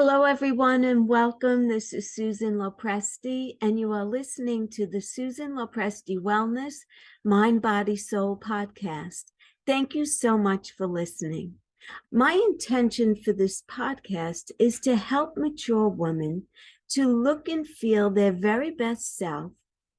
Hello, everyone, and welcome. This is Susan Lopresti, and you are listening to the Susan Lopresti Wellness Mind, Body, Soul podcast. Thank you so much for listening. My intention for this podcast is to help mature women to look and feel their very best self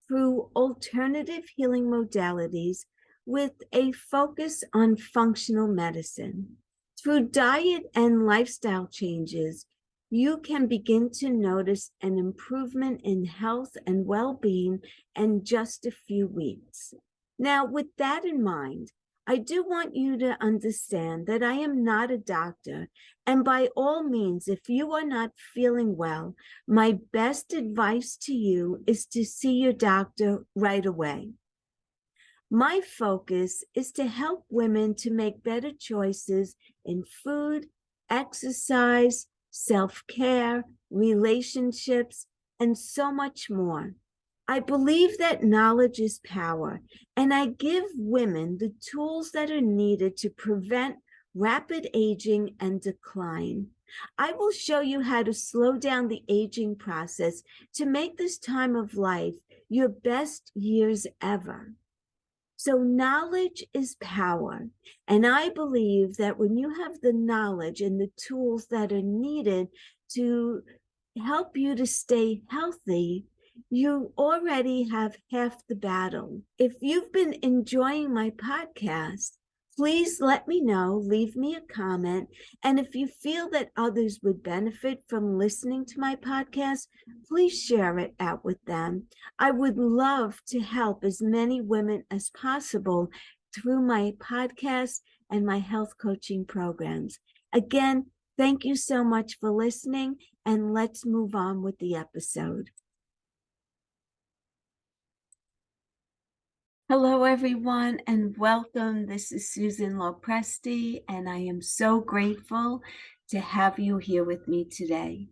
through alternative healing modalities with a focus on functional medicine. Through diet and lifestyle changes, you can begin to notice an improvement in health and well-being in just a few weeks. Now, with that in mind, I do want you to understand that I am not a doctor, and by all means, if you are not feeling well, my best advice to you is to see your doctor right away. My focus is to help women to make better choices in food, exercise, self-care, relationships, and so much more. I believe that knowledge is power, and I give women the tools that are needed to prevent rapid aging and decline. I will show you how to slow down the aging process to make this time of life your best years ever. So knowledge is power. And I believe that when you have the knowledge and the tools that are needed to help you to stay healthy, you already have half the battle. If you've been enjoying my podcast, please let me know, leave me a comment. And if you feel that others would benefit from listening to my podcast, please share it out with them. I would love to help as many women as possible through my podcast and my health coaching programs. Again, thank you so much for listening, and let's move on with the episode. Hello, everyone, and welcome. This is Susan Lopresti, and I am so grateful to have you here with me today.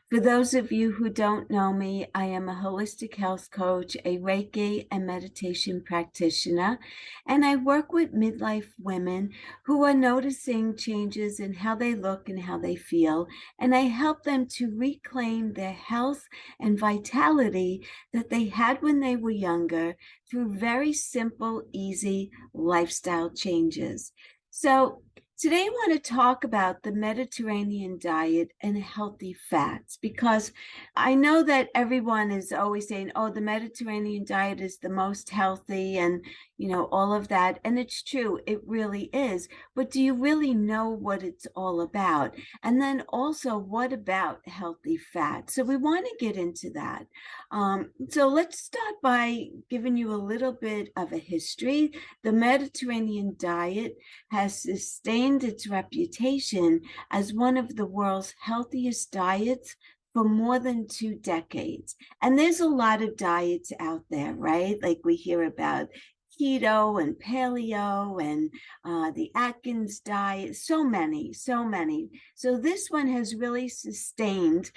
For those of you who don't know me, I am a holistic health coach, a Reiki and meditation practitioner, and I work with midlife women who are noticing changes in how they look and how they feel, and I help them to reclaim their health and vitality that they had when they were younger through very simple, easy lifestyle changes. So today I want to talk about the Mediterranean diet and healthy fats, because I know that everyone is always saying, oh, the Mediterranean diet is the most healthy and, all of that. And it's true, it really is. But do you really know what it's all about? And then also, what about healthy fats? So we want to get into that. So let's start by giving you a little bit of a history. The Mediterranean diet has sustained its reputation as one of the world's healthiest diets for more than 2 decades. And there's a lot of diets out there, right? Like we hear about keto and paleo and the Atkins diet, so many. So this one has really sustained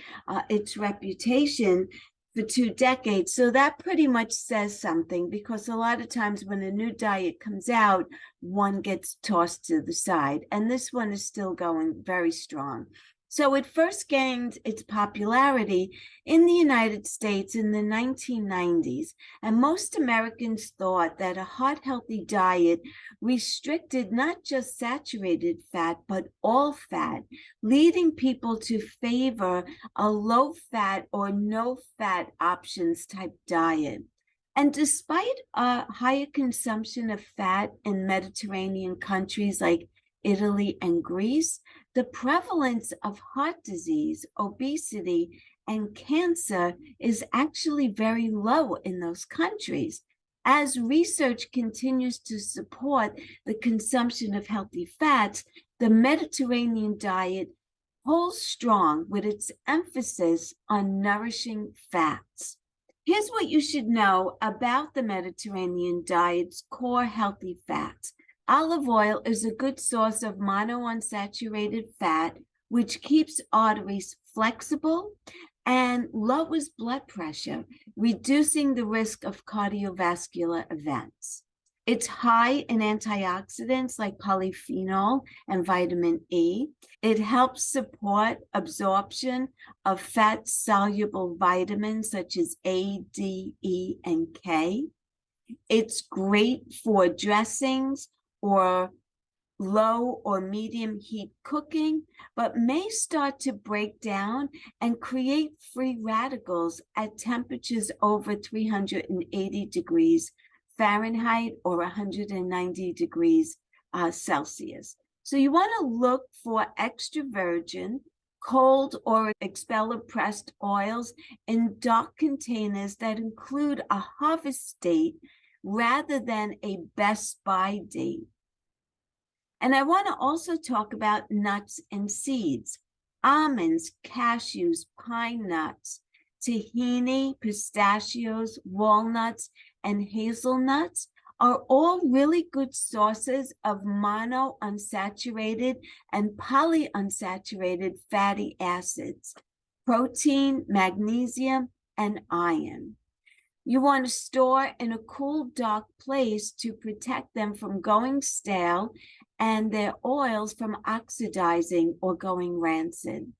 its reputation for 2 decades. So that pretty much says something, because a lot of times when a new diet comes out, one gets tossed to the side. And this one is still going very strong. So it first gained its popularity in the United States in the 1990s. And most Americans thought that a heart healthy diet restricted not just saturated fat, but all fat, leading people to favor a low fat or no fat options type diet. And despite a higher consumption of fat in Mediterranean countries like Italy and Greece, the prevalence of heart disease, obesity, and cancer is actually very low in those countries. As research continues to support the consumption of healthy fats, the Mediterranean diet holds strong with its emphasis on nourishing fats. Here's what you should know about the Mediterranean diet's core healthy fats. Olive oil is a good source of monounsaturated fat, which keeps arteries flexible and lowers blood pressure, reducing the risk of cardiovascular events. It's high in antioxidants like polyphenol and vitamin E. It helps support absorption of fat-soluble vitamins such as A, D, E, and K. It's great for dressings or low or medium heat cooking, but may start to break down and create free radicals at temperatures over 380 degrees Fahrenheit or 190 degrees Celsius. So you want to look for extra virgin, cold or expeller pressed oils in dark containers that include a harvest date rather than a best by date. And I want to also talk about nuts and seeds, almonds, cashews, pine nuts, tahini, pistachios, walnuts, and hazelnuts are all really good sources of monounsaturated and polyunsaturated fatty acids, protein, magnesium, and iron. You want to store in a cool, dark place to protect them from going stale and their oils from oxidizing or going rancid.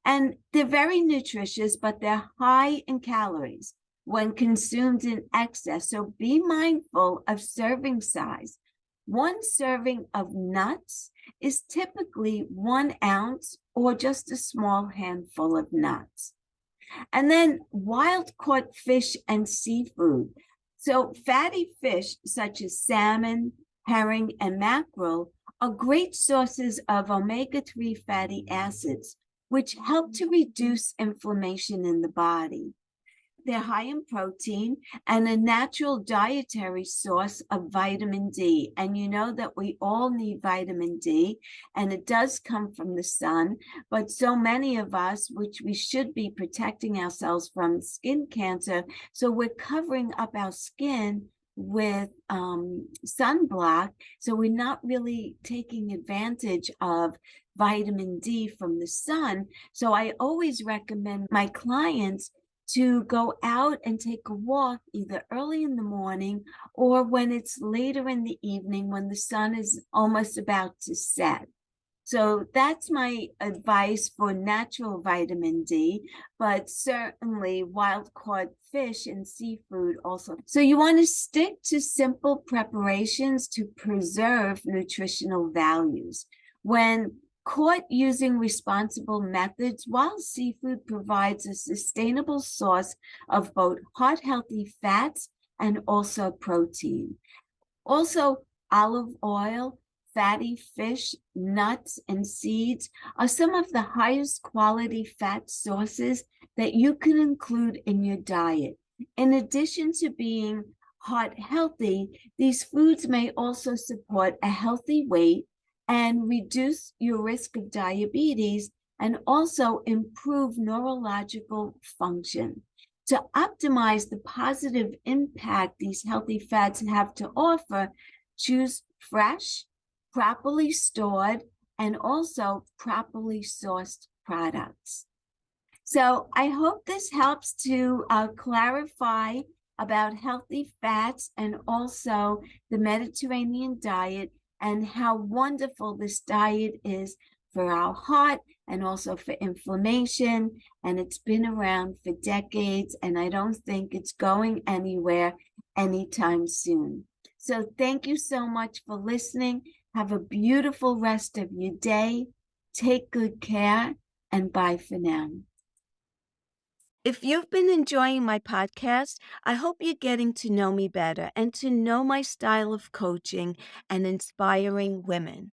And they're very nutritious, but they're high in calories when consumed in excess. So be mindful of serving size. One serving of nuts is typically 1 ounce or just a small handful of nuts. And then wild caught fish and seafood. So fatty fish such as salmon, herring, and mackerel are great sources of omega-3 fatty acids, which help to reduce inflammation in the body. They're high in protein and a natural dietary source of vitamin D. And you know that we all need vitamin D, and it does come from the sun. But so many of us, which we should be protecting ourselves from skin cancer, so we're covering up our skin with sunblock. So we're not really taking advantage of vitamin D from the sun. So I always recommend my clients to go out and take a walk either early in the morning or when it's later in the evening when the sun is almost about to set. So that's my advice for natural vitamin D, but certainly wild caught fish and seafood also. So you want to stick to simple preparations to preserve nutritional values. When caught using responsible methods, wild seafood provides a sustainable source of both heart-healthy fats and also protein. Also, olive oil, fatty fish, nuts, and seeds are some of the highest quality fat sources that you can include in your diet. In addition to being heart healthy, these foods may also support a healthy weight and reduce your risk of diabetes and also improve neurological function. To optimize the positive impact these healthy fats have to offer, choose fresh, properly stored, and also properly sourced products. So I hope this helps to clarify about healthy fats and also the Mediterranean diet and how wonderful this diet is for our heart and also for inflammation. And it's been around for decades, and I don't think it's going anywhere anytime soon. So thank you so much for listening. Have a beautiful rest of your day. Take good care, and bye for now. If you've been enjoying my podcast, I hope you're getting to know me better and to know my style of coaching and inspiring women.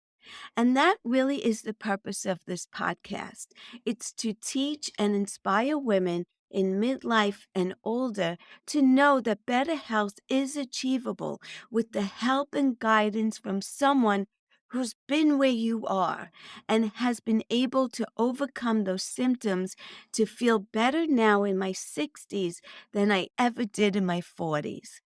And that really is the purpose of this podcast. It's to teach and inspire women in midlife and older to know that better health is achievable with the help and guidance from someone who's been where you are and has been able to overcome those symptoms to feel better now in my 60s than I ever did in my 40s.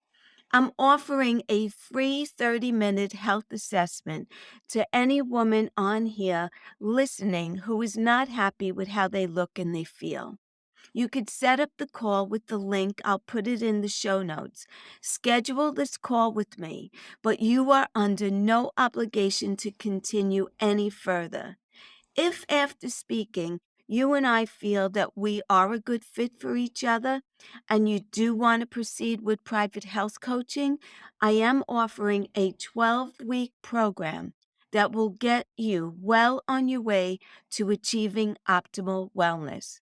I'm offering a free 30-minute health assessment to any woman on here listening who is not happy with how they look and they feel. You could set up the call with the link. I'll put it in the show notes. Schedule this call with me, but you are under no obligation to continue any further. If after speaking, you and I feel that we are a good fit for each other and you do want to proceed with private health coaching, I am offering a 12-week program that will get you well on your way to achieving optimal wellness.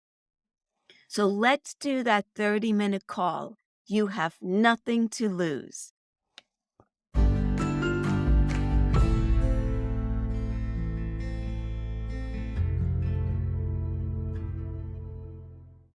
So let's do that 30-minute call. You have nothing to lose.